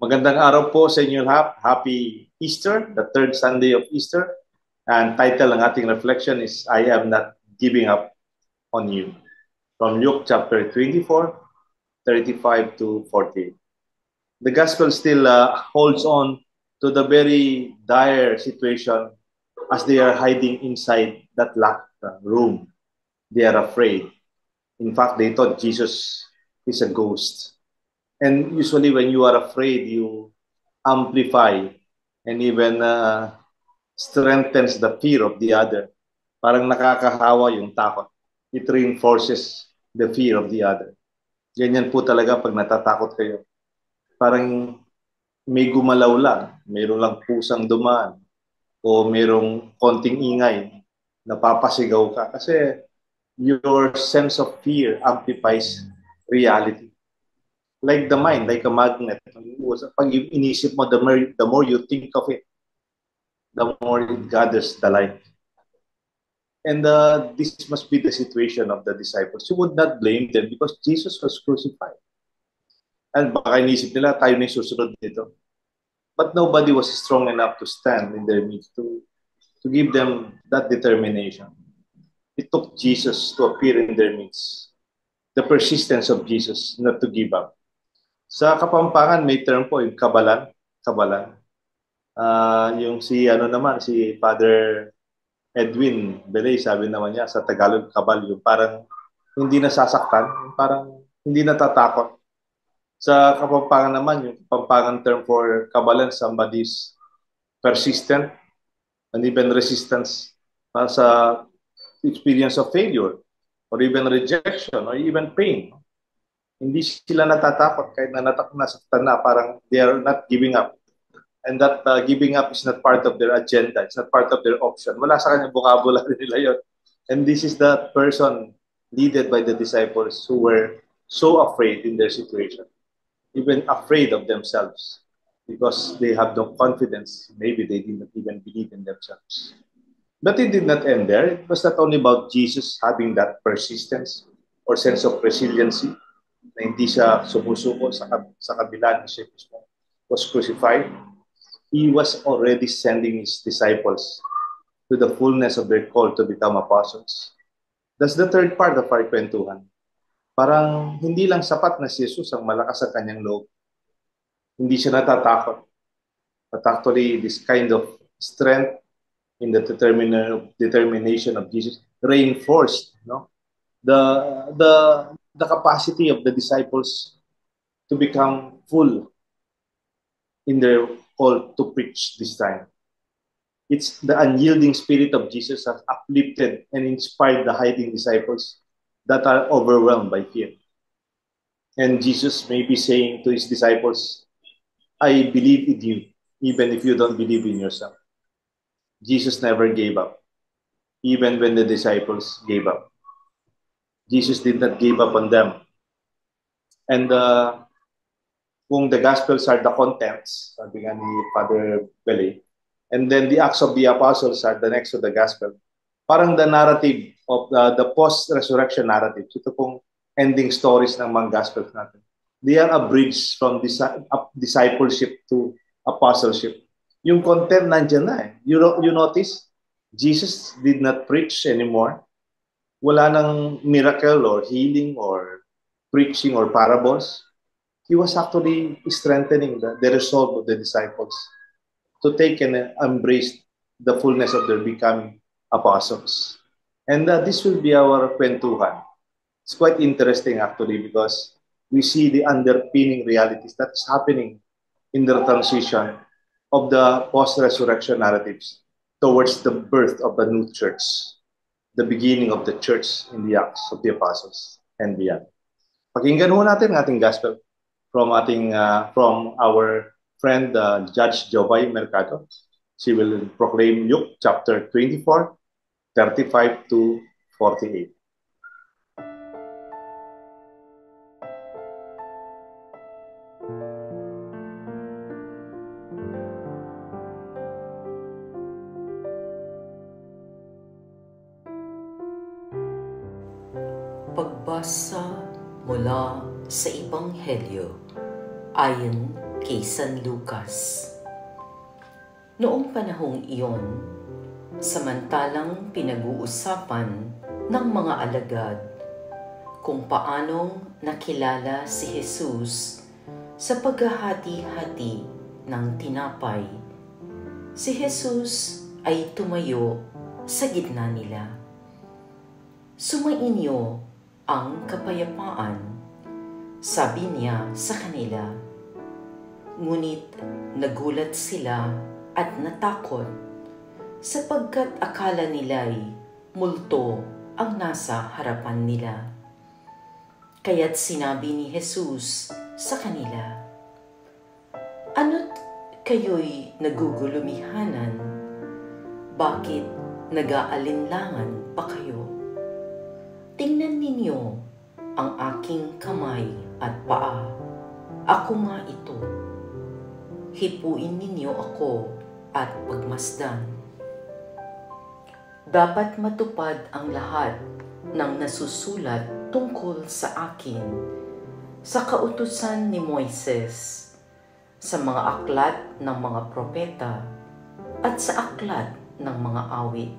Magandang araw po sa inyo lahat. Happy Easter, the third Sunday of Easter. And title ng ating reflection is, I am not giving up on you. From Luke chapter 24, 35 to 40. The gospel still holds on to the very dire situation as they are hiding inside that locked room. They are afraid. In fact, they thought Jesus is a ghost. And usually when you are afraid, you amplify and even strengthens the fear of the other. Parang nakakahawa yung takot. It reinforces the fear of the other. Ganyan po talaga pag natatakot kayo. Parang may gumalaw lang, mayroon lang pusang dumaan, o mayroong konting ingay, napapasigaw ka. Kasi your sense of fear amplifies reality. Like the mind, like a magnet. Pag inisip mo, the more you think of it, the more it gathers the light. And this must be the situation of the disciples. You would not blame them because Jesus was crucified. And baka inisip nila, tayo na yung susunod dito. But nobody was strong enough to stand in their midst to give them that determination. It took Jesus to appear in their midst. The persistence of Jesus not to give up. Sa Kapampangan, may term po, yung kabalan. Kabalan. Yung si Father Edwin Belay, sabi naman niya sa Tagalog, kabal, yung parang hindi nasasaktan, yung parang hindi natatakot. Sa Kapampangan naman, yung Kapampangan term for kabalan, somebody's persistent and even resistance sa experience of failure or even rejection or even pain. Hindi sila natatakot kahit na nasaktan na, parang they are not giving up. And that giving up is not part of their agenda. It's not part of their option. Wala sa kanyang vocabulary nila yun. And this is the person needed by the disciples who were so afraid in their situation, even afraid of themselves, because they have no confidence. Maybe they did not even believe in themselves. But it did not end there. It was not only about Jesus having that persistence or sense of resiliency, na hindi siya sumusuko sa kabila na siya was crucified. He was already sending his disciples to the fullness of their call to become apostles. That's the third part of our kwentuhan. Parang hindi lang sapat na si Jesus ang malakas sa kanyang loob. Hindi siya natatakot. But actually, this kind of strength in the determination of Jesus reinforced the capacity of the disciples to become full in their call to preach this time. It's the unyielding spirit of Jesus that uplifted and inspired the hiding disciples that are overwhelmed by fear. And Jesus may be saying to his disciples, I believe in you, even if you don't believe in yourself. Jesus never gave up, even when the disciples gave up. Jesus did not give up on them. And kung the Gospels are the contents, sabi nga ni Father Belay, and then the Acts of the Apostles are the next to the Gospel, parang the narrative of the post-resurrection narrative. Ito pong ending stories ng mga Gospels natin. They are a bridge from discipleship to apostleship. Yung content nandiyan na eh. You notice, Jesus did not preach anymore. Wala nang miracle or healing or preaching or parables. He was actually strengthening the resolve of the disciples to take and embrace the fullness of their becoming apostles. And this will be our kwentuhan. It's quite interesting actually because we see the underpinning realities that's happening in the transition of the post-resurrection narratives towards the birth of a new church, the beginning of the church in the Acts of the Apostles and beyond. Pakinggan ho natin ang ating gospel from our friend Judge Jovay Mercado. She will proclaim Luke chapter 24, 35 to 48. Pagbasa mula sa Ebanghelyo ayon kay San Lucas. Noong panahong iyon, samantalang pinag-uusapan ng mga alagad kung paanong nakilala si Jesus sa paghahati-hati ng tinapay, si Jesus ay tumayo sa gitna nila. "Sumainyo ang kapayapaan," sabi niya sa kanila. Ngunit nagulat sila at natakot sapagkat akala nila'y multo ang nasa harapan nila. Kaya't sinabi ni Jesus sa kanila, "Ano't kayo'y nagugulumihanan? Bakit nag-aalinlangan pa kayo? Tingnan ninyo ang aking kamay at paa. Ako nga ito. Hipuin ninyo ako at pagmasdan. Dapat matupad ang lahat ng nasusulat tungkol sa akin sa kautusan ni Moises, sa mga aklat ng mga propeta at sa aklat ng mga awit."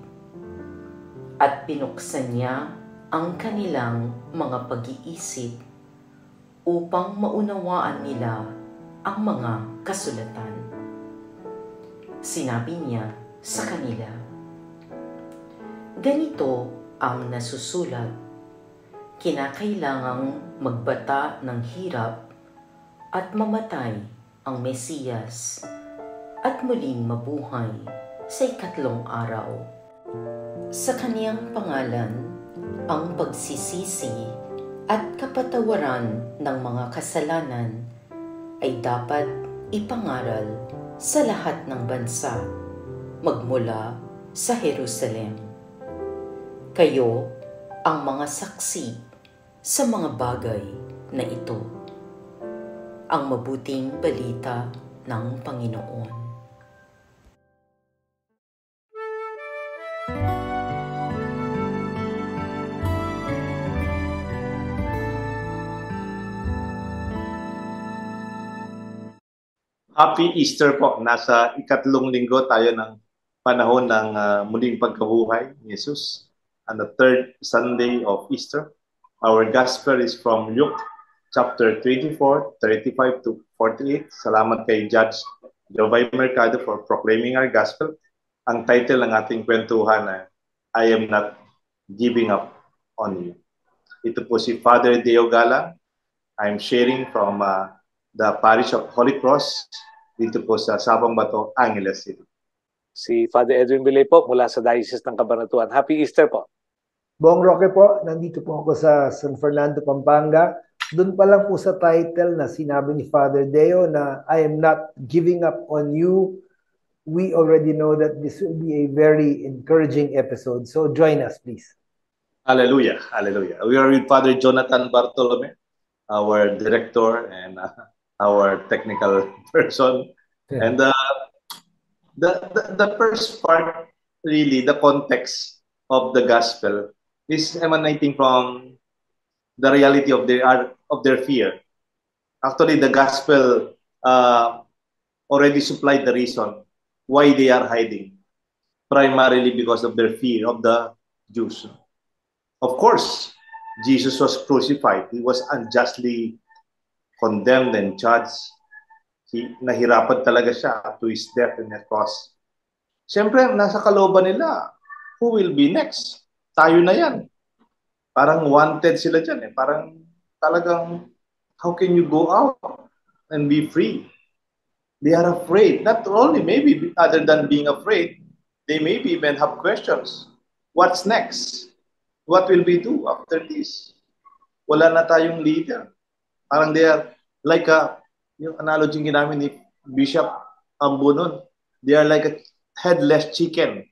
At binuksan niya ang kanilang mga pag-iisip upang maunawaan nila ang mga kasulatan. Sinabi niya sa kanila, "Ganito ang nasusulat: kinakailangang magbata ng hirap at mamatay ang Mesiyas at muling mabuhay sa ikatlong araw. Sa kaniyang pangalan, ang pagsisisi at kapatawaran ng mga kasalanan ay dapat ipangaral sa lahat ng bansa, magmula sa Jerusalem. Kayo ang mga saksi sa mga bagay na ito." Ang mabuting balita ng Panginoon. Happy Easter po. Nasa ikatlong linggo tayo ng panahon ng muling pagkabuhay ni Jesus, on the third Sunday of Easter. Our Gospel is from Luke chapter 24, 35 to 48. Salamat kay Judge Jovay Mercado for proclaiming our Gospel. Ang title ng ating kwentuhan ay "I am not giving up on you." Ito po si Father Deo Galang. I'm sharing from the Parish of Holy Cross dito po sa Sabang Bato, Angeles City. Si Father Edwin Bilay po mula sa Diocese ng Cabanatuan. Happy Easter po. Bong Roque po, nandito po ako sa San Fernando, Pampanga. Doon pa lang po sa title na sinabi ni Father Deo na I am not giving up on you. We already know that this will be a very encouraging episode. So join us, please. Hallelujah. Hallelujah. We are with Father Jonathan Bartolome, our director and our technical person. Yeah. And the first part, really, the context of the gospel is emanating from the reality of their fear. Actually, the gospel already supplied the reason why they are hiding, primarily because of their fear of the Jews. Of course, Jesus was crucified. He was unjustly condemned and judged. Nahirapan talaga siya to his death on the cross. Siyempre, nasa kalooban nila, who will be next? Tayo na yan. Parang wanted sila dyan. Parang talagang, how can you go out and be free? They are afraid. Not only maybe other than being afraid, they maybe even have questions. What's next? What will we do after this? Wala na tayong leader. Parang they are like yung analogy ginamit ni Bishop Ambunon, they are like a headless chicken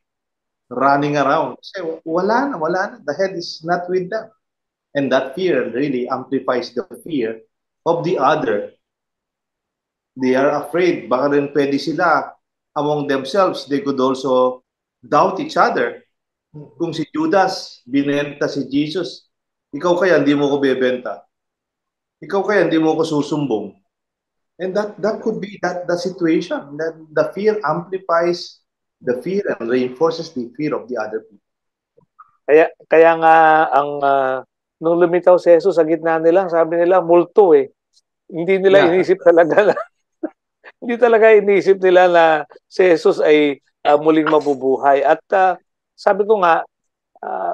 running around. Kasi wala na. The head is not with them. And that fear really amplifies the fear of the other. They are afraid. Baka rin pwede sila among themselves. They could also doubt each other. Kung si Judas binenta si Jesus, ikaw kaya hindi mo ko bebenta? Ikaw kaya hindi mo ko susumbong? And that could be that the situation. That the fear amplifies the fear and reinforces the fear of the other people. Kaya nga ang nung lumitaw si Jesus sa gitna nila, sabi nila multo eh. Hindi nila Yeah. inisip talaga na hindi talaga inisip nila na si Jesus ay muling mabubuhay. At sabi ko nga,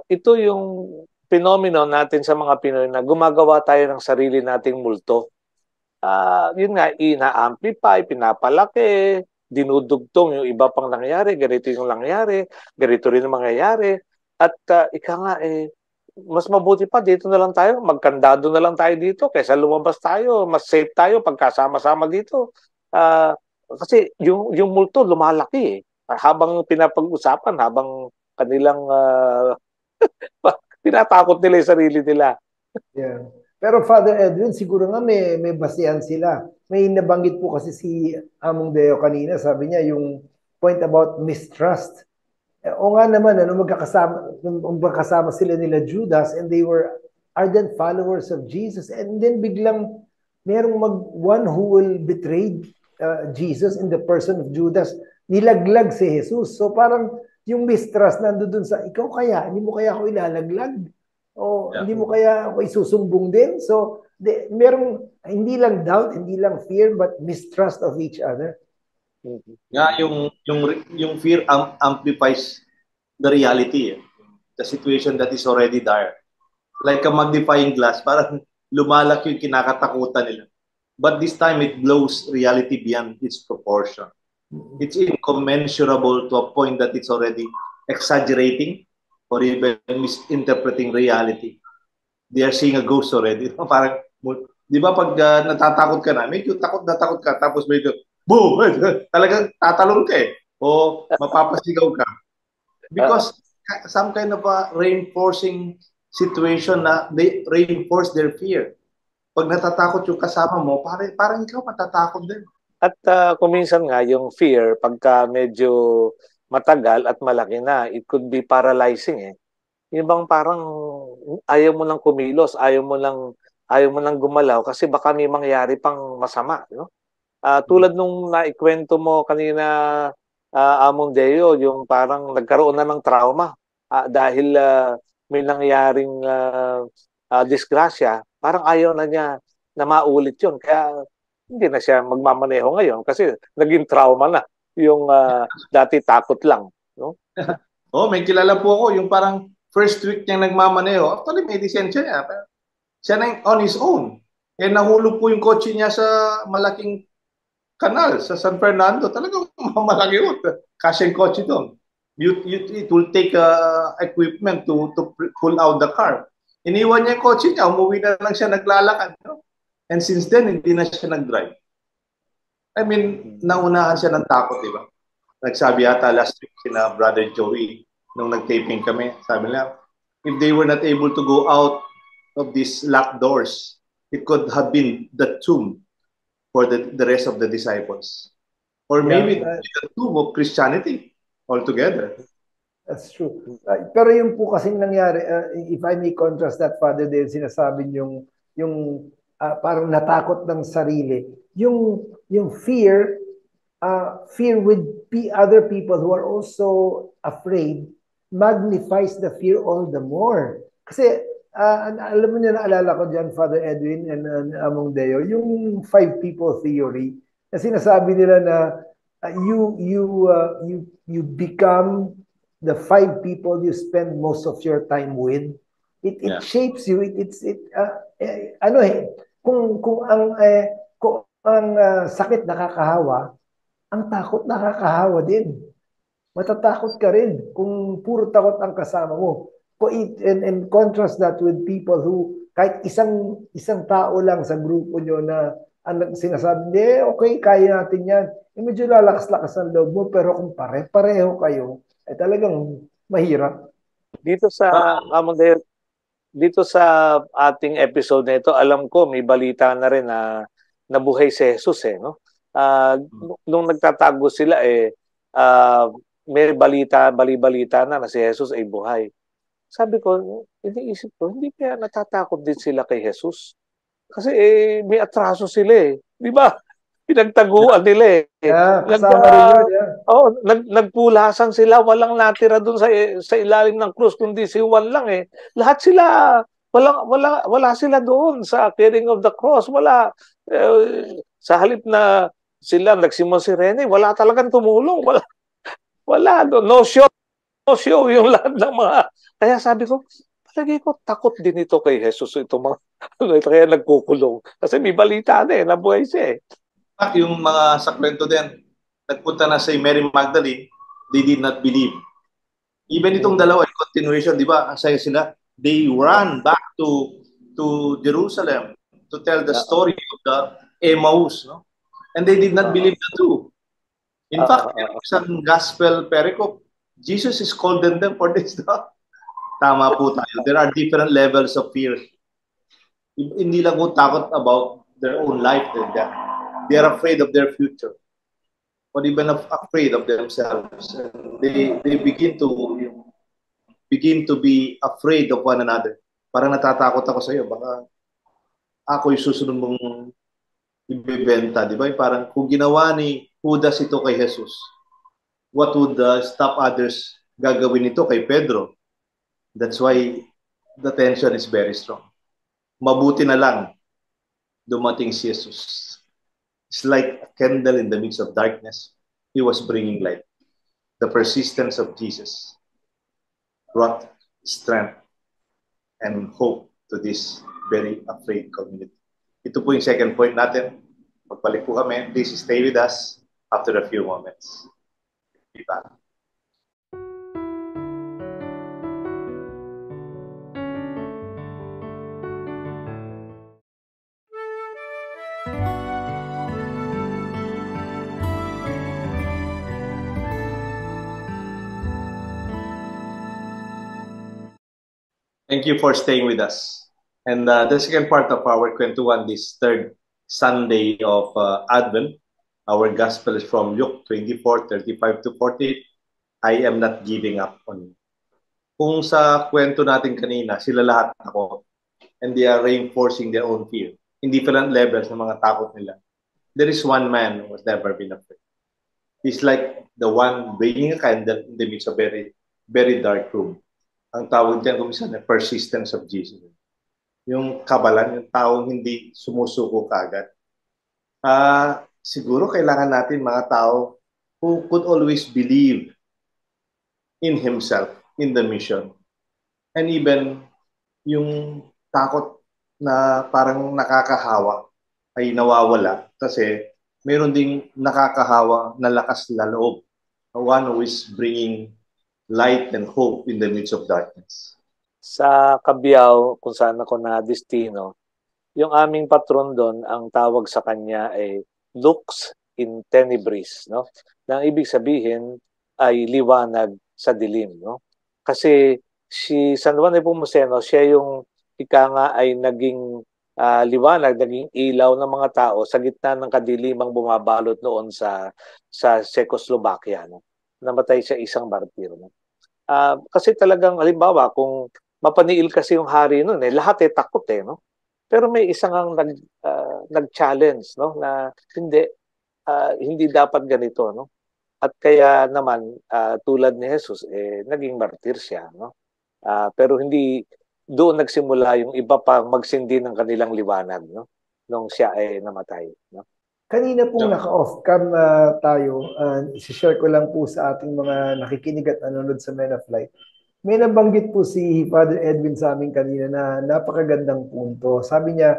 ito yung phenomenon natin sa mga Pinoy na gumagawa tayo ng sarili nating multo. Yun nga, ina-amplify, pinapalaki, dinudugtong yung iba pang nangyari, ganito yung nangyari, ganito rin ang mangyayari. At ika nga, mas mabuti pa, dito na lang tayo, magkandado na lang tayo dito, kaysa lumabas tayo, mas safe tayo pagkasama-sama dito. Kasi yung multo lumalaki eh. Habang pinapag-usapan, habang kanilang tinatakot nila yung sarili nila. Yeah. Pero Father Edwin, siguro nga may basihan sila. May nabanggit po kasi si Among Deo kanina, sabi niya yung point about mistrust. O nga naman, magkakasama sila nila Judas and they were ardent followers of Jesus. And then biglang merong one who will betray Jesus in the person of Judas, nilaglag si Jesus. So parang yung mistrust nandoon sa, ikaw kaya, hindi mo kaya ako ilalaglag? O hindi mo kaya ako isusumbong din? So merong hindi lang doubt, hindi lang fear, but mistrust of each other. Nga yung fear amplifies the reality. The situation that is already there. Like a magnifying glass, parang lumalaki yung kinakatakutan nila. But this time, it blows reality beyond its proportion. It's incommensurable to a point that it's already exaggerating or even misinterpreting reality. They are seeing a ghost already. Parang, di ba pag natatakot ka na, medyo takot na takot ka, tapos medyo, boom! Talagang tatalon ka eh. O mapapasigaw ka. Because some kind of a reinforcing situation na they reinforce their fear. Pag natatakot yung kasama mo, parang ikaw matatakot din. At kung minsan nga, yung fear, pagka medyo matagal at malaki na, it could be paralyzing eh. Yung bang parang ayaw mo nang kumilos, ayaw mo nang gumalaw kasi baka may mangyari pang masama, no? Tulad nung naikwento mo kanina, Among Deo, yung parang nagkaroon na ng trauma dahil may nangyaring disgrasya, parang ayaw na niya na maulit yun. Kaya hindi na siya magmamaneho ngayon kasi naging trauma na yung dati takot lang. No? May kilala po ako, yung parang first week niyang nagmamaneho, actually may lisensya niya. Siya na on his own. Nahulog po yung kotse niya sa malaking kanal sa San Fernando. Talagang malaki yun. Kasi yung kotse doon. It will take equipment to pull out the car. Iniwan niya yung kotse niya, umuwi na lang siya naglalakad. No? And since then, hindi na siya nag-drive. I mean, naunahan siya ng takot, di ba? Nagsabi yata last week sina Brother Joey nung nag-taping kami. Sabi nila, if they were not able to go out of these locked doors, it could have been the tomb for the rest of the disciples. Or maybe the tomb of Christianity altogether. That's true. Pero yung po kasing nangyari, if I may contrast that, Father Dale, sinasabi yung parang natakot ng sarili. Yung fear with other people who are also afraid magnifies the fear all the more. Kasi alam mo niya, naalala ko dyan, Father Edwin and Among Deo, yung 5 people theory na sinasabi nila na you become the 5 people you spend most of your time with. It shapes you. Kung ang sakit nakakahawa, ang takot nakakahawa din. Matatakot ka rin kung puro takot ang kasama mo. And contrast that with people who, kahit isang tao lang sa grupo nyo na ang sinasabi, okay, kaya natin yan. Medyo lalakas-lakas ang loob mo, pero kung pare-pareho kayo, talagang mahirap. Dito sa dito sa ating episode na ito, alam ko may balita na rin na nabuhay si Jesus no? Nung nagtatago sila may bali-balita na si Jesus ay buhay. Sabi ko, iniisip ko, hindi kaya natatakot din sila kay Jesus? Kasi may atraso sila di ba? pinagtaguan nila eh. Kasama rin yun. Yeah. Nagpulasan sila, walang natira doon sa ilalim ng krus kundi si Juan lang eh. Lahat sila wala sila doon sa carrying of the cross. Wala sa halip na sila nagsimon si Rene, wala talagang tumulong. Wala no show yung lahat ng mga. Kaya sabi ko, palagi ko takot din ito kay Jesus ito mga kaya nagkukulong. Kasi may balita na nabuhay siya eh. Yung mga sa kwento din, nagpunta na si Mary Magdalene, they did not believe. Even itong dalawa, in continuation, di ba, ang saya sila, they ran back to Jerusalem to tell the story of the Emmaus, no? And they did not believe the two. In fact, sa gospel pericope, Jesus is condemned for this. No? Tama po tayo. There are different levels of fear. Hindi lang po takot about their own life and death. They are afraid of their future, or even afraid of themselves. They begin to be afraid of one another. Parang natatakot ako sa iyo, baka ako yung susunod mong ibebenta, di ba? Parang kung ginawa ni Judas ito kay Jesus, what would stop others gagawin ito kay Pedro? That's why the tension is very strong. Mabuti na lang dumating si Jesus. It's like a candle in the midst of darkness. He was bringing light. The persistence of Jesus brought strength and hope to this very afraid community. Ito po yung second point natin. Magbalik po kami. Please stay with us after a few moments. Be back. Thank you for staying with us. And the second part of our Kwentuhan, this third Sunday of Advent, our gospel is from Luke 24:35 to 48. I am not giving up on you. Kung sa kwento natin kanina, sila lahat takot. And they are reinforcing their own fear. In different levels ng mga takot nila. There is one man who has never been afraid. He's like the one bringing a candle in the midst of a very, very dark room. Ang tawag dyan kumisan na persistence of Jesus. Yung kabalan, yung taong hindi sumusuko kaagad. Siguro kailangan natin mga tao who could always believe in himself, in the mission. And even yung takot na parang nakakahawa ay nawawala kasi meron ding nakakahawa na lakas na loob. One who is bringing light and hope in the midst of darkness. Sa Cabiao, kung saan ako na destino, yung aming patron doon, ang tawag sa kanya ay lux in tenebris, no? Na ibig sabihin ay liwanag sa dilim, no? Kasi si San Juan Nepomuceno, siya yung ika nga ay naging liwanag, naging ilaw ng mga tao sa gitna ng kadilimang bumabalot noon sa Czechoslovakia, no? Namatay siya isang martir, no? Kasi talagang halimbawa kung mapaniil kasi yung hari noon lahat takot no. Pero may isang ang nag-challenge no na hindi dapat ganito no. At kaya naman tulad ni Jesus naging martir siya no. Pero hindi doon nagsimula yung iba pa magsindi ng kanilang liwanag no nung siya ay namatay no. Kanina po naka-off cam tayo, i-share ko lang po sa ating mga nakikinig at nanonood sa Men of Light. May nabanggit po si Father Edwin sa amin kanina na napakagandang punto. Sabi niya,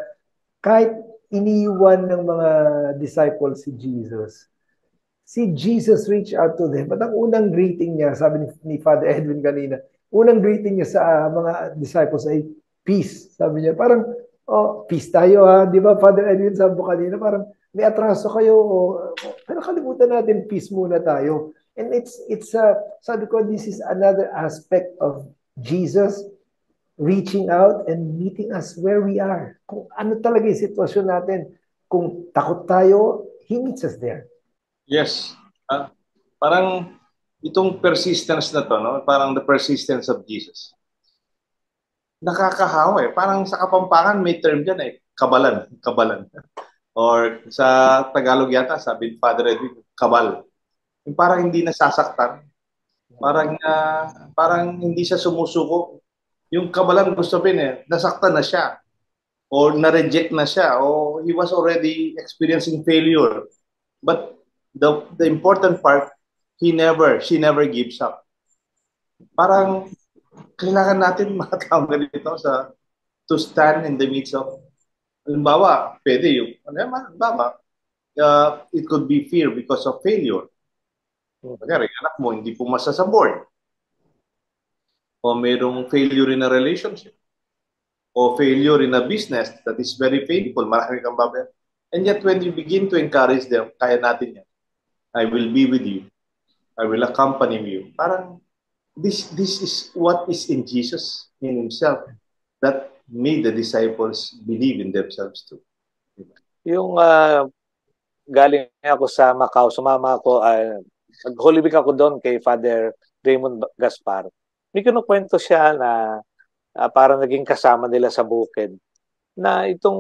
kahit iniwan ng mga disciples si Jesus reached out to them. At ang unang greeting niya, sabi ni Father Edwin kanina, unang greeting niya sa mga disciples ay peace. Sabi niya, parang, peace tayo ha. Di ba, Father Edwin, sabi ko kanina, parang, may atraso kayo, pero kalimutan natin, peace muna tayo. And sabi ko, this is another aspect of Jesus reaching out and meeting us where we are. Kung ano talaga yung sitwasyon natin, kung takot tayo, He meets us there. Yes. Parang itong persistence na to, no? Parang the persistence of Jesus. Nakakahawa Parang sa Kapampangan may term dyan kabalan. Or sa Tagalog yata, sabi ni Father Edwin, kabal. Yung parang hindi nasasaktan. Parang hindi siya sumusuko. Yung kabalan gusto nasaktan na siya or na-reject na siya o he was already experiencing failure. But the important part, she never gives up. Parang kailangan natin mga tao ganito to stand in the midst of, halimbawa, pwede yung, halimbawa, it could be fear because of failure. Kaya anak mo, hindi pumasa sa board. O mayroong failure in a relationship. O failure in a business that is very painful. Marami kang babayan. And yet when you begin to encourage them, kaya natin yan. I will be with you. I will accompany you. Parang this is what is in Jesus, in himself, that made the disciples believe in themselves too. Yung galing ako sa Macau, sumama ako, Holy Week ako doon kay Father Raymond Gaspar. May kinukwento siya na parang naging kasama nila sa bukid na itong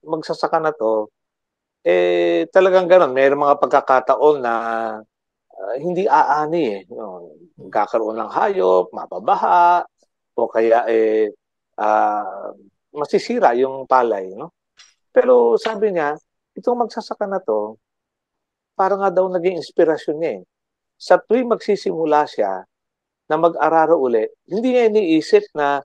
magsasaka na to, talagang ganun. May mga pagkakataon na hindi aani Magkakaroon ng hayop, mababaha, o kaya masisira yung palay. No? Pero sabi niya, itong magsasaka na to, parang nga daw naging inspirasyon niya Sa tuwing magsisimula siya na mag-araro uli, hindi niya iniisip na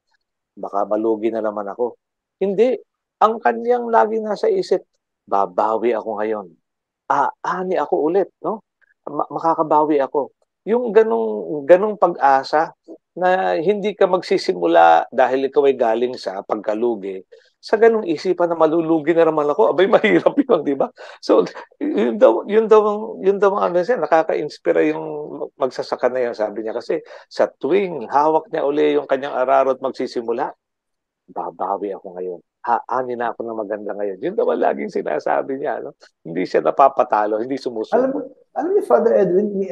baka malugi na naman ako. Hindi. Ang kanyang lagi nasa isip, babawi ako ngayon. Aani ako ulit, no? Makakabawi ako. Yung ganong pag-asa na hindi ka magsisimula dahil ikaw ay galing sa pagkalugi, sa ganong isipan na malulugi na naman ako, abay mahirap yun, di ba? So, yun daw ano siya, nakaka-inspira yung magsasaka na yan, sabi niya. Kasi sa tuwing hawak niya uli yung kanyang araro at magsisimula, babawi ako ngayon. Ani na ako na maganda ngayon. Yun naman laging sinasabi niya. No? Hindi siya napapatalo, hindi sumusuko. Alam niyo, Father Edwin,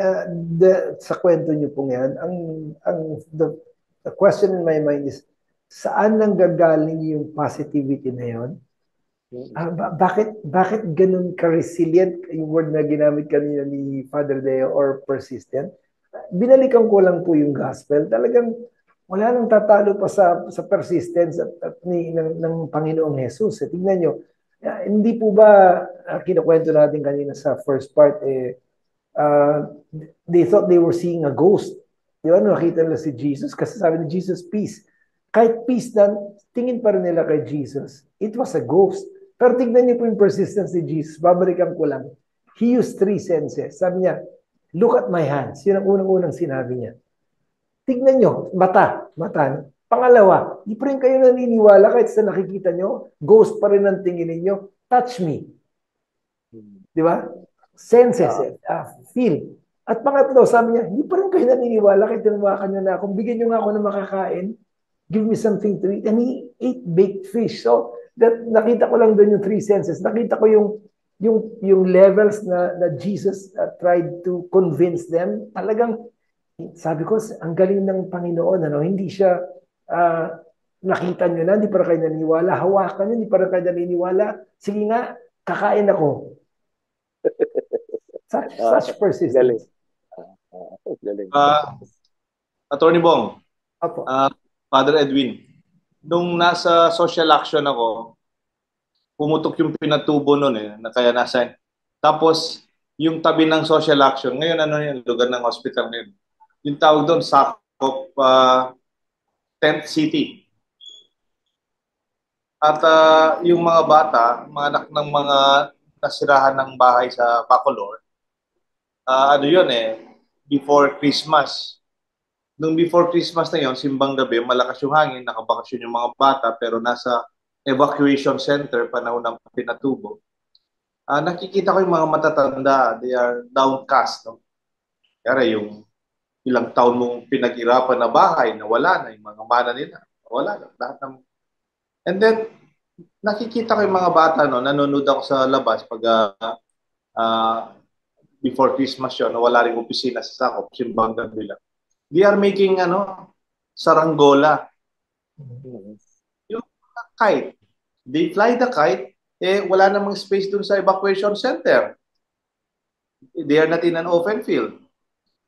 sa kwento niyo pong yan, the question in my mind is, saan nanggagaling yung positivity na yun? Bakit ganun ka-resilient, yung word na ginamit kanina ni Father Deo, or persistent? Binalikan ko lang po yung gospel. Talagang wala nang tatalo pa sa persistence ng Panginoong Jesus. Tingnan nyo, hindi po ba kinukwento natin kanina sa first part, they thought they were seeing a ghost. Di ba? Nakita nila si Jesus kasi sabi ni Jesus, peace. Kahit peace na, tingin pa rin nila kay Jesus. It was a ghost. Pero tignan niyo po yung persistence ni Jesus. Babalikan ko lang. He used 3 senses. Sabi niya, look at my hands. Yun ang unang-unang sinabi niya. Tignan nyo, mata. Pangalawa, di pa rin kayo naniniwala kahit sa nakikita nyo, ghost pa rin ang tingin ninyo, touch me. Di ba? Senses, feel. At pangatlo, sabi niya, hindi pa rin kayo naniniwala kahit tinawakan nyo na akong, bigyan nyo nga ako ng makakain, give me something to eat. And he ate baked fish. So, nakita ko lang doon yung 3 senses. Nakita ko yung levels na Jesus tried to convince them. Talagang, sabi ko, ang galing ng Panginoon, hindi siya nakita nyo na, hindi pa kayo naniniwala, hawakan nyo, hindi pa kayo naniniwala, sige nga, kakain ako. Such persistence. Attorney Bong, Father Edwin, nung nasa social action ako, pumutok yung pinatubo nun na kaya nasa, tapos yung tabi ng social action, ngayon yung lugar ng hospital ngayon, yung tawag doon, sakop tent city. At yung mga bata, mga anak ng mga nasirahan ng bahay sa Bacolor, before Christmas. Nung before Christmas na yon, simbang gabi, malakas yung hangin, nakabakasyon yung mga bata, pero nasa evacuation center, panahon ng pinatubo. Nakikita ko yung mga matatanda, they are downcast. No? Kaya yung ilang taon mong pinag-irapan na bahay, nawala na yung mga mana nila. Wala na. Lahat ng... And then, nakikita ko yung mga bata, nanonood ako sa labas pag before Christmas yun, wala rin opisina sa sakop, simbang gabi lang. They are making, saranggola. Yung kite. They fly the kite wala namang space dun sa evacuation center. They are not in an open field.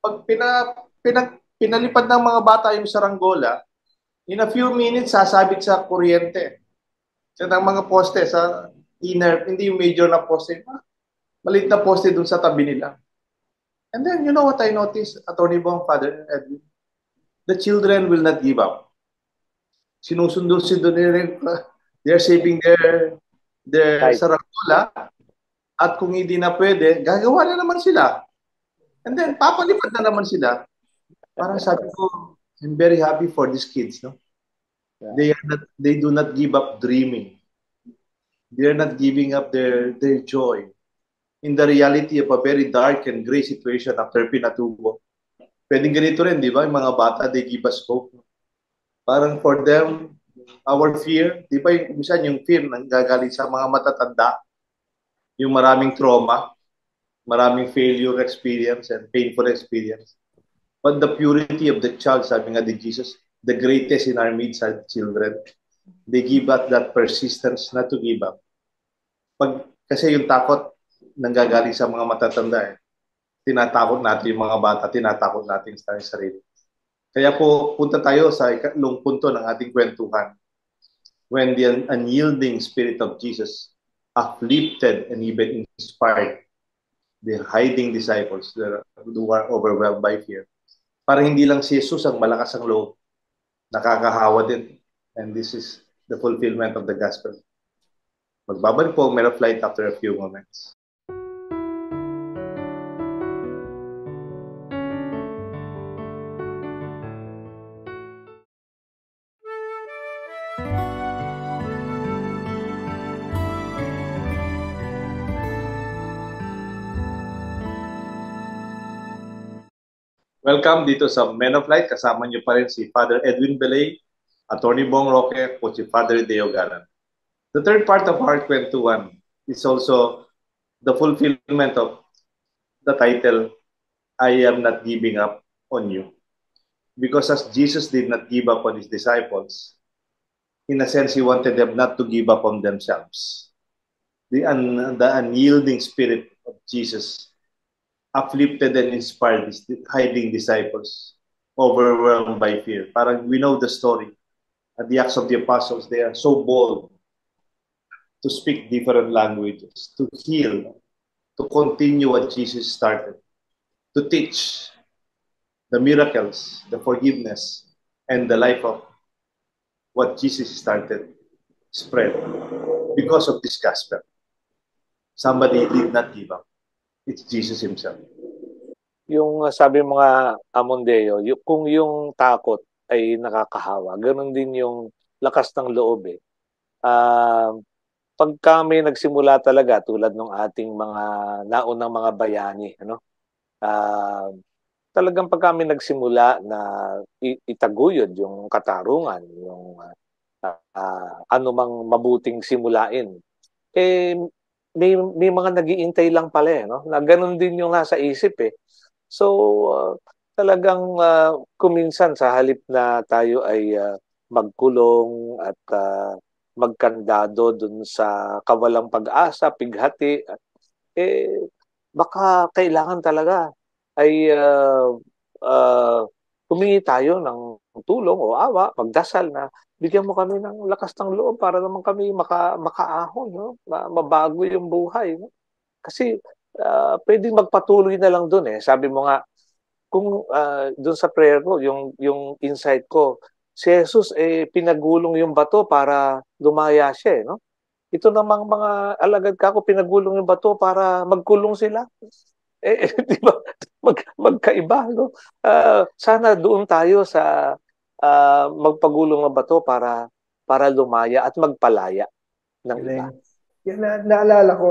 Pag pinalipad ng mga bata yung saranggola, in a few minutes, sasabit sa kuryente. Sa mga poste sa inner, hindi yung major na poste, maliit na poste dun sa tabi nila. And then, you know what I noticed, Attorney Bong, Father Edwin? The children will not give up. Sinusundo nila, they're saving their saranggola, at kung hindi na pwede, gagawa na naman sila. And then, papalipad na naman sila. Parang sabi ko, I'm very happy for these kids, no? They do not give up dreaming. They are not giving up their joy in the reality of a very dark and gray situation after Pinatubo. Pwedeng ganito rin, di ba? Yung mga bata, they give us hope. Parang for them, our fear, di ba minsan yung fear nanggagaling sa mga matatanda, yung maraming trauma, maraming failure experience and painful experience. But the purity of the child, sabi nga ni Jesus, the greatest in our midst are children. They give us that persistence not to give up. Kasi yung takot nanggagaling sa mga matatanda, tinatakot natin yung mga bata, tinatakot natin sa sarili. Kaya po, punta tayo sa ikatlong punto ng ating kwentuhan. When the unyielding spirit of Jesus uplifted and even inspired the hiding disciples who are overwhelmed by fear. Para hindi lang si Jesus ang malakas ang loob, nakakahawa din. And this is the fulfillment of the gospel. Magbabalik po ang Men of Light after a few moments. Welcome dito sa Men of Light. Kasama niyo pa rin si Father Edwin Belay, Attorney Bong Roque, po si Father Deo Galan. The third part of our kwentuhan is also the fulfillment of the title, I am not giving up on you. Because as Jesus did not give up on his disciples, in a sense, he wanted them not to give up on themselves. The unyielding spirit of Jesus uplifted and inspired his hiding disciples, overwhelmed by fear. Parang we know the story. At the Acts of the Apostles, they are so bold to speak different languages, to heal, to continue what Jesus started, to teach the miracles, the forgiveness, and the life of what Jesus started, spread because of this gospel. Somebody did not give up. It's Jesus himself. Yung sabi mga Amondeo, kung yung takot ay nakakahawa, ganun din yung lakas ng loob eh. Pag kami nagsimula talaga tulad ng ating mga naunang mga bayani, talagang pag kami nagsimula na itaguyod yung katarungan, yung anumang mabuting simulain, may mga nag-iintay lang pala na ganun din yung nasa isip eh. So talagang kuminsan sa halip na tayo ay magkulong at magkandado dun sa kawalang pag-asa, pighati, baka kailangan talaga ay humingi tayo ng tulong o awa, magdasal na bigyan mo kami ng lakas ng loob para naman kami makaahon, mabago yung buhay. Kasi pwedeng magpatuloy na lang doon eh. Sabi mo nga, kung doon sa prayer ko, yung insight ko, si Jesus pinagulong yung bato para lumaya siya. No? Ito namang mga alagad kako, pinagulong yung bato para magkulong sila. Di ba? Magkaiba. No? Sana doon tayo sa magpagulong ng bato para lumaya at magpalaya ng iba. Yan, naalala ko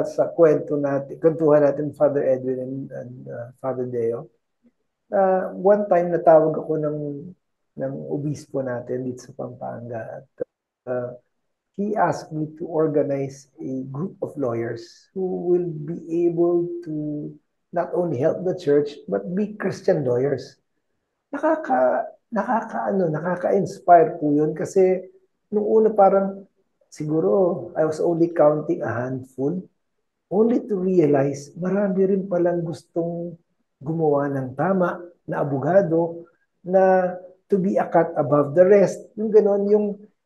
sa kwentuhan natin Father Edwin and Father Deo. One time natawag ako ng obispo natin dito sa Pampanga. At he asked me to organize a group of lawyers who will be able to not only help the church but be Christian lawyers. Nakaka-inspire po yun kasi nung una parang siguro I was only counting a handful, only to realize marami rin palang gustong gumawa ng tama na abogado na to be a cut above the rest. Yung ganon,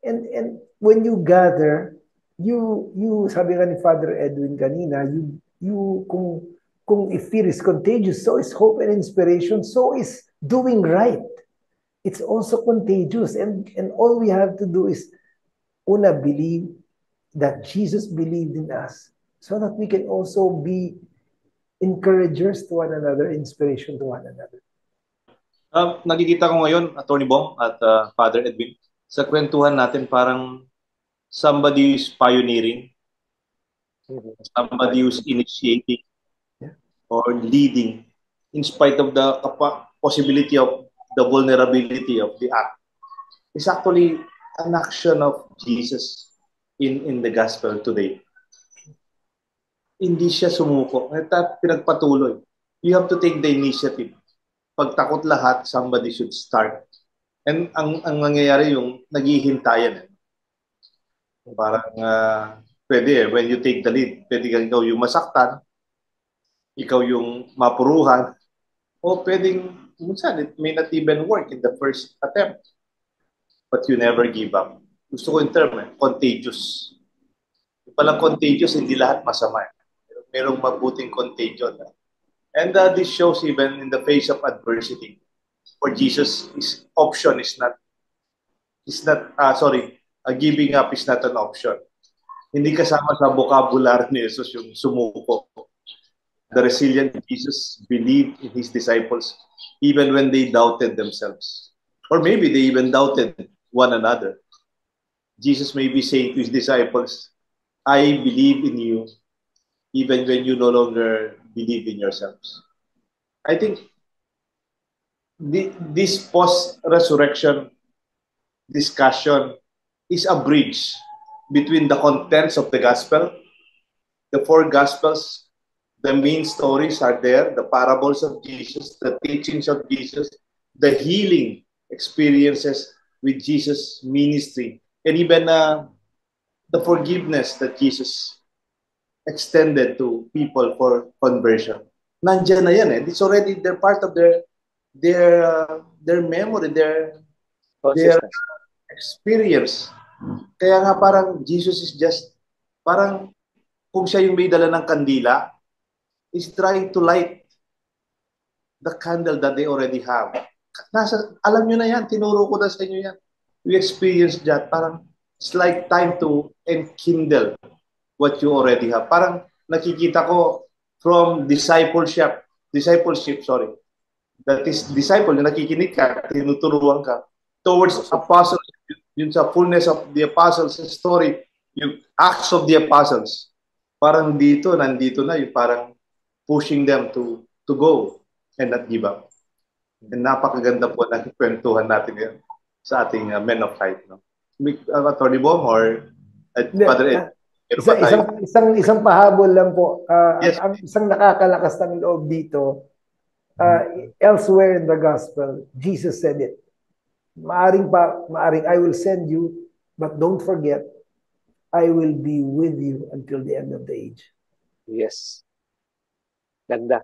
and when you gather, you sabi nga ni Father Edwin kanina, kung if fear is contagious, so is hope and inspiration, so is doing right. It's also contagious, and all we have to do is una, believe that Jesus believed in us so that we can also be encouragers to one another, inspiration to one another. Nakikita ko ngayon, Atty. Bong at Father Edwin, sa kwentuhan natin parang somebody who's pioneering, somebody who's initiating or leading in spite of the possibility of the vulnerability of the act. It's actually an action of Jesus in the gospel today. Hindi siya sumuko. Pinagpatuloy. You have to take the initiative. Pag takot lahat, somebody should start. And ang nangyayari yung naghihintayan. Parang pwede when you take the lead, pwede kang ikaw yung masaktan, ikaw yung mapuruhan, o pwedeng, minsan, it may not even work in the first attempt. But you never give up. Gusto ko yung term, contagious. Yung palang contagious, hindi lahat masama. Merong mabuting contagion. And this shows even in the face of adversity. For Jesus, his option is not, giving up is not an option. Hindi kasama sa vocabulary ni Jesus yung sumuko. The resilient Jesus believed in his disciples even when they doubted themselves. Or maybe they even doubted one another. Jesus may be saying to his disciples, I believe in you even when you no longer believe in yourselves. I think this post-resurrection discussion is a bridge between the contents of the gospel. The four gospels, the main stories are there, the parables of Jesus, the teachings of Jesus, the healing experiences with Jesus' ministry, and even the forgiveness that Jesus extended to people for conversion. Nandiyan na yan eh. It's already, they're part of their memory, their experience. Kaya nga parang Jesus is just, parang kung siya yung may dala ng kandila, is trying to light the candle that they already have. Alam nyo na yan, tinuro ko na sa inyo yan. We experienced that. Parang it's like time to enkindle what you already have. Parang nakikita ko from discipleship, that is disciple, na nakikinig ka, tinuturuan ka, towards apostles, yun sa fullness of the apostles story, yung acts of the apostles. Parang nandito na, yung parang pushing them to go and not give up. And napakaganda po na kwentuhan natin yan sa ating Men of Light. No? Atty. Bong or Father Ed? Isang pahabol lang po. Yes. Ang isang nakakalakas ng loob dito, elsewhere in the gospel, Jesus said it. Maaring I will send you, but don't forget, I will be with you until the end of the age. Yes. Ganda.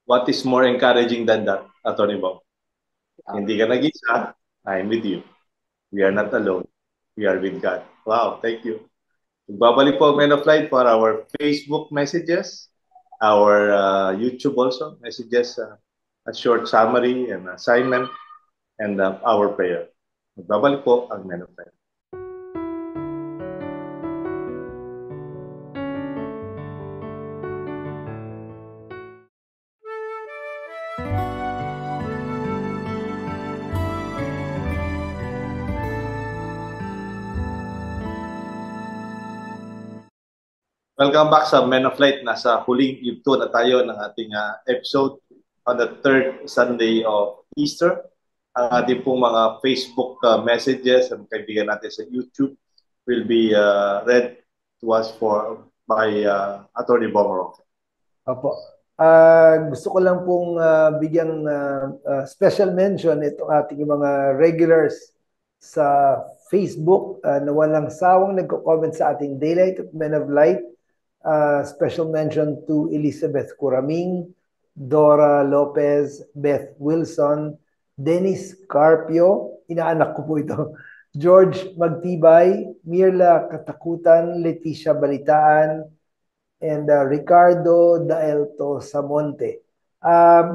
What is more encouraging than that, Atty. Bong? Hindi ka nag-isa, I'm with you. We are not alone. We are with God. Wow, thank you. Babalik po Men of Light for our Facebook messages, our YouTube also messages, a short summary and assignment, and our prayer. Babalik po ang Men of Light. Welcome back sa Men of Light. Nasa huling yugto na tayo ng ating episode on the third Sunday of Easter. Ang ating pong mga Facebook messages and kaibigan natin sa YouTube will be read to us by Atty. Bong Roque. Opo. Gusto ko lang pong bigyang special mention itong ating mga regulars sa Facebook na walang sawang nagko-comment sa ating Daylight at Men of Light. Special mention to Elizabeth Curaming, Dora Lopez, Beth Wilson, Dennis Carpio, inaanak ko po ito, George Magtibay, Mirla Katakutan, Leticia Balitaan, and Ricardo Daelto Samonte.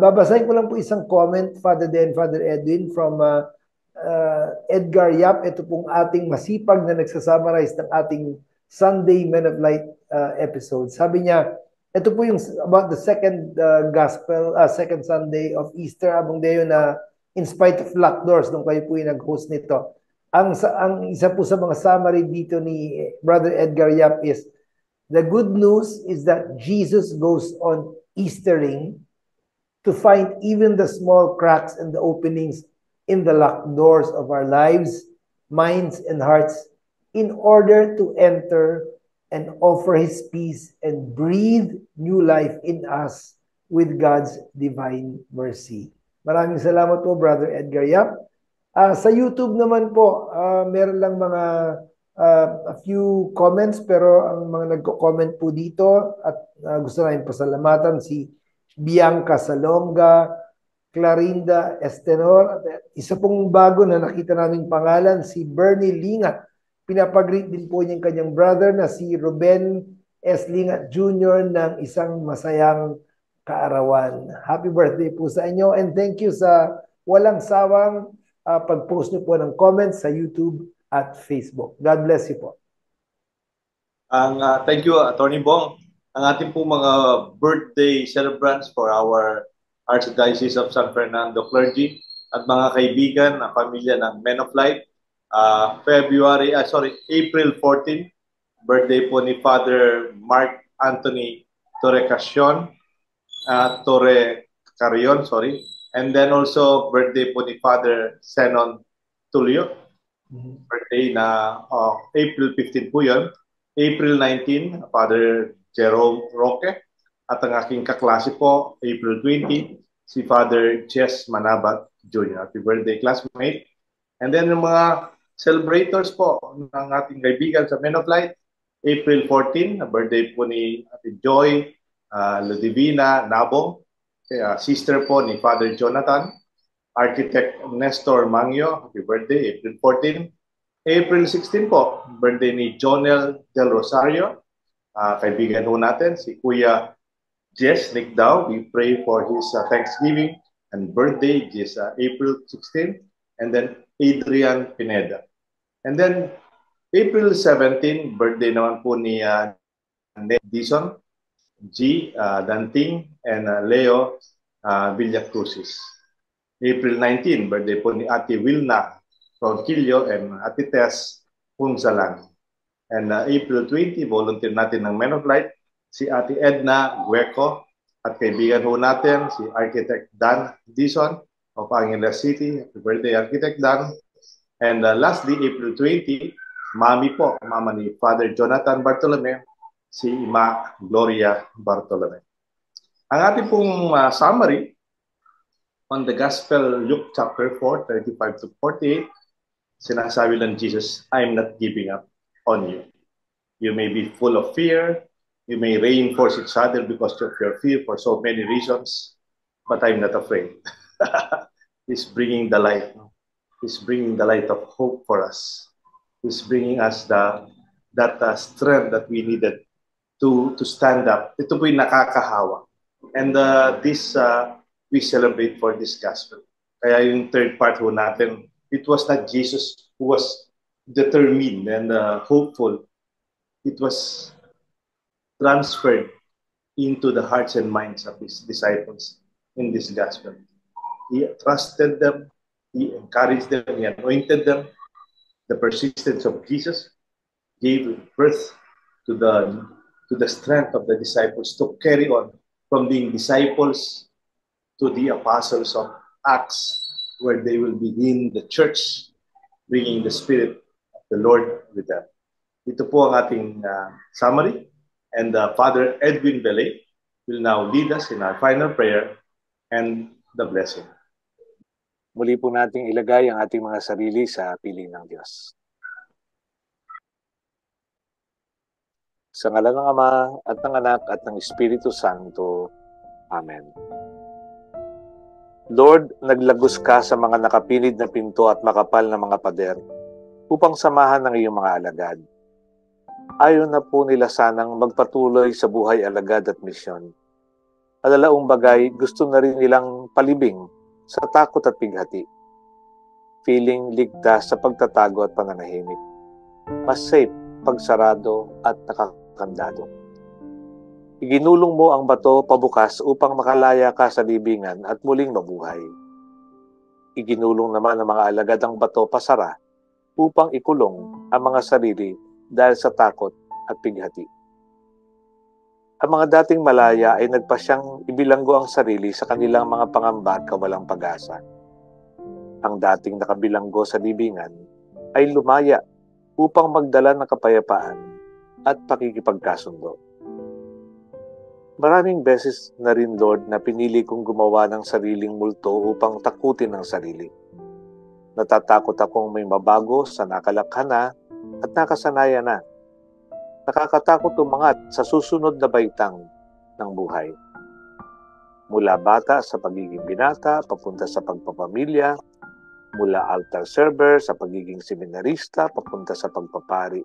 Babasahin ko lang po isang comment, Father Den, Father Edwin, from Edgar Yap. Ito pong ating masipag na nagsasummarize ng ating Sunday Men of Light episode. Sabi niya, ito po yung about the second gospel, second Sunday of Easter, Abong Deo, na in spite of locked doors, nung kayo po yung nag-host nito. Ang isa po sa mga summary dito ni Brother Edgar Yap is, the good news is that Jesus goes on Eastering to find even the small cracks and the openings in the locked doors of our lives, minds, and hearts in order to enter and offer His peace and breathe new life in us with God's divine mercy. Maraming salamat po, Brother Edgar Yap. Sa YouTube naman po, meron lang mga a few comments, pero ang mga nagko-comment po dito at gusto namin pasalamatan si Bianca Salonga, Clarinda Estenor, at isa pong bago na nakita naming pangalan, si Bernie Lingat. Pinapag-greet din po niyang kanyang brother na si Ruben S. Lingat Jr. ng isang masayang kaarawan. Happy birthday po sa inyo, and thank you sa walang sawang pag-post niyo po ng comments sa YouTube at Facebook. God bless you po. Thank you, Attorney Bong. Ang ating po mga birthday celebrants for our Archdiocese of San Fernando clergy at mga kaibigan na pamilya ng Men of Light. April 14, birthday po ni Father Mark Anthony Torre Carion, and then also birthday po ni Father Zenon Tulio. Birthday na April 15 po yun. April 19, Father Jerome Roque. At ang aking kaklase po, April 20, si Father Jess Manabat Jr. Happy birthday, classmate. And then yung mga celebrators po ng ating kaibigan sa Men of Light, April 14, birthday po ni Ate Joy Ludivina Nabong, sister po ni Father Jonathan, Architect Nestor Mangyo, happy birthday, April 14. April 16 po, birthday ni Jonel Del Rosario, kaibigan po natin, si Kuya Jess Nickdow. We pray for his Thanksgiving and birthday, is April 16. And then Adrian Pineda. And then April 17, birthday naman po ni Ned Dison, G. Danting, and Leo Villacrucis. April 19, birthday po ni Ate Wilna Ronquillo and Ate Tess Punzalan. And April 20, volunteer natin ng Men of Light, si Ate Edna Gueco, at kaibigan ho natin, si Architect Dan Dison of Angeles City. Happy birthday, Architect Dan. And lastly, April 20, mami po, mama ni Father Jonathan Bartolome, si Ima Gloria Bartolome. Ang ating pong summary on the Gospel, Luke chapter 4, 35 to 48, sinasabi ng Jesus, I am not giving up on you. You may be full of fear, you may reinforce each other because of your fear for so many reasons, but I'm not afraid. He's bringing the light. He's bringing the light of hope for us. He's bringing us that strength that we needed to stand up. Ito po yung nakakahawa. And this we celebrate for this gospel. Kaya yung third part ho natin, it was not Jesus who was determined and hopeful. It was transferred into the hearts and minds of his disciples in this gospel. He trusted them, he encouraged them, he anointed them. The persistence of Jesus gave birth to the strength of the disciples to carry on from being disciples to the apostles of Acts, where they will begin the church, bringing the Spirit of the Lord with them. Ito po ang ating summary. And Father Edwin Belay will now lead us in our final prayer and the blessing. Muli po nating ilagay ang ating mga sarili sa piling ng Diyos. Sa ngalan ng Ama, at ng Anak, at ng Espiritu Santo. Amen. Lord, naglagos ka sa mga nakapilid na pinto at makapal na mga pader upang samahan ng iyong mga alagad. Ayaw na po nila sanang magpatuloy sa buhay alagad at misyon. Alalaong bagay, gusto na rin nilang palibing sa takot at pighati. Feeling ligtas sa pagtatago at pananahimik. Mas safe pagsarado at nakakandado. Iginulong mo ang bato pabukas upang makalaya ka sa libingan at muling mabuhay. Iginulong naman ng mga alagad ang bato pasara upang ikulong ang mga sarili dahil sa takot at pighati. Ang mga dating malaya ay nagpasyang ibilanggo ang sarili sa kanilang mga pangamba at kawalang pag-asa. Ang dating nakabilanggo sa libingan ay lumaya upang magdala ng kapayapaan at pakikipagkasundo. Maraming beses na rin, Lord, na pinili kong gumawa ng sariling multo upang takutin ang sarili. Natatakot akong may mabago sa nakalakhan na at nakasanayan na. Nakakatakot umangat sa susunod na baitang ng buhay. Mula bata sa pagiging binata, papunta sa pagpapamilya, mula altar server sa pagiging seminarista, papunta sa pagpapari.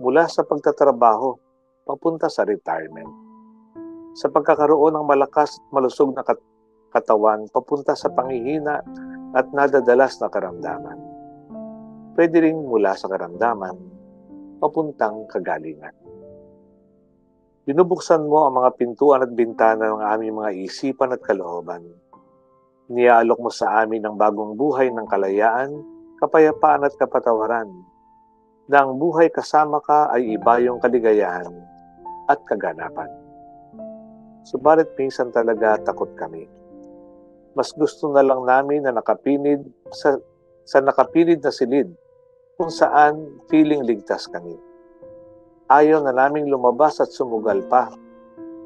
Mula sa pagtatrabaho, papunta sa retirement. Sa pagkakaroon ng malakas at malusog na katawan, papunta sa panghihina at nadadalas na karamdaman. Pwede ring mula sa karamdaman, papuntang kagalingan. Binubuksan mo ang mga pintuan at bintana ng aming mga isipan at kalooban. Niaalok mo sa amin ang bagong buhay ng kalayaan, kapayapaan at kapatawaran, na ang buhay kasama ka ay iba yung kaligayahan at kaganapan. Subalit minsan talaga takot kami. Mas gusto na lang namin na nakapinid sa nakapilid na silid kung saan feeling ligtas kami. Ayaw na naming lumabas at sumugal pa.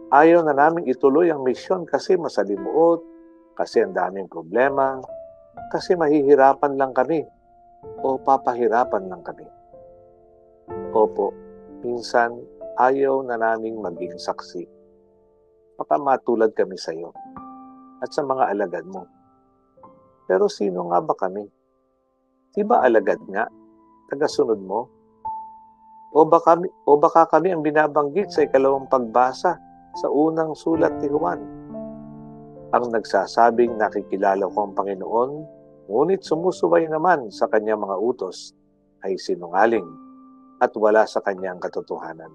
Ayaw na naming ituloy ang misyon kasi masalimuot, kasi ang daming problema, kasi mahihirapan lang kami o papahirapan lang kami. Opo, minsan ayaw na naming maging saksi. Baka matulad kami sa iyo at sa mga alagad mo. Pero sino nga ba kami? Di ba alagad nga? Tagasunod mo? O baka kami ang binabanggit sa ikalawang pagbasa sa unang sulat ni Juan? Ang nagsasabing nakikilala ko ang Panginoon, ngunit sumusuway naman sa kanyang mga utos ay sinungaling at wala sa kanyang katotohanan.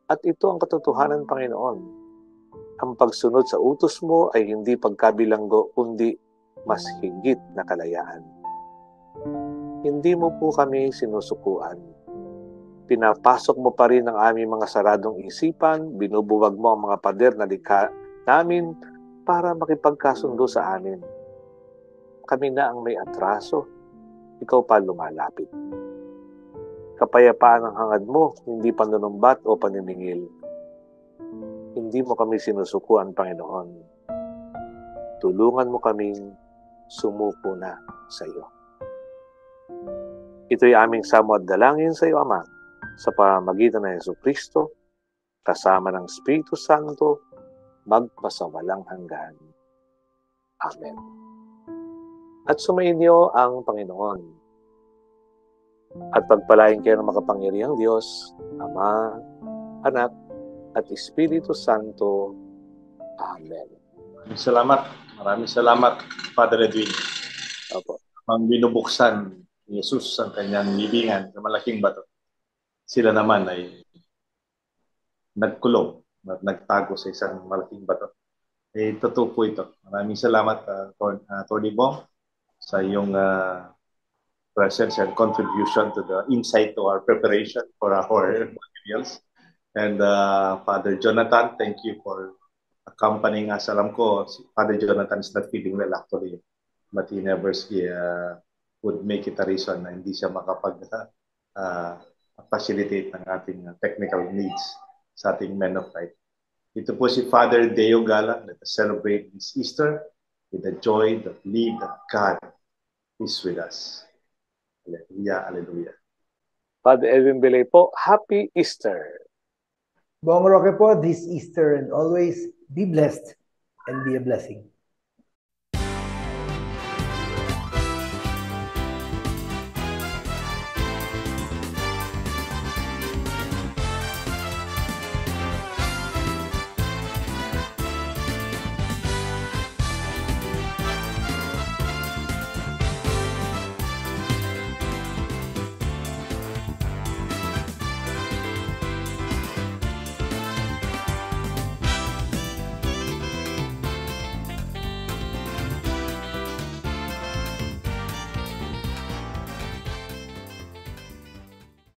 At ito ang katotohanan, Panginoon. Ang pagsunod sa utos mo ay hindi pagkabilanggo, kundi mas higit na kalayaan. Hindi mo po kami sinusukuan. Pinapasok mo pa rin ang aming mga saradong isipan, binubuwag mo ang mga pader na likha namin para makipagkasundo sa amin. Kami na ang may atraso, ikaw pa lumalapit. Kapayapaan ang hangad mo, hindi panunumbat o paniningil. Hindi mo kami sinusukuan, Panginoon. Tulungan mo kaming sumuko na sa iyo. Ito'y aming samo at dalangin sa iyo, Ama, sa pamamagitan ng Jesucristo, kasama ng Espiritu Santo, magpasawalang hanggan. Amen. At sumainyo ang Panginoon. At pagpalain kayo ng makapangyarihang Diyos, Ama, Anak, at Espiritu Santo. Amen. Maraming salamat, Father Edwin. Opo. Ang binubuksan ni Jesus ang kanyang libingan sa malaking bato. Sila naman ay nagkulong at nagtago sa isang malaking bato. Totoo po ito. Maraming salamat, Tony Bong, sa iyong presence and contribution to the insight to our preparation for our materials. And Father Jonathan, thank you for accompanying us. Alam ko, Father Jonathan is not feeling well actually, but he never would make it a reason na hindi siya makapag-facilitate ng ating technical needs sa ating Men of Light. Ito po si Father Deo Gala. Let us celebrate this Easter with the joy that believe that God is with us. Hallelujah, hallelujah. Father Edwin Belay po, Happy Easter! Bong Roque po, this Easter and always be blessed and be a blessing.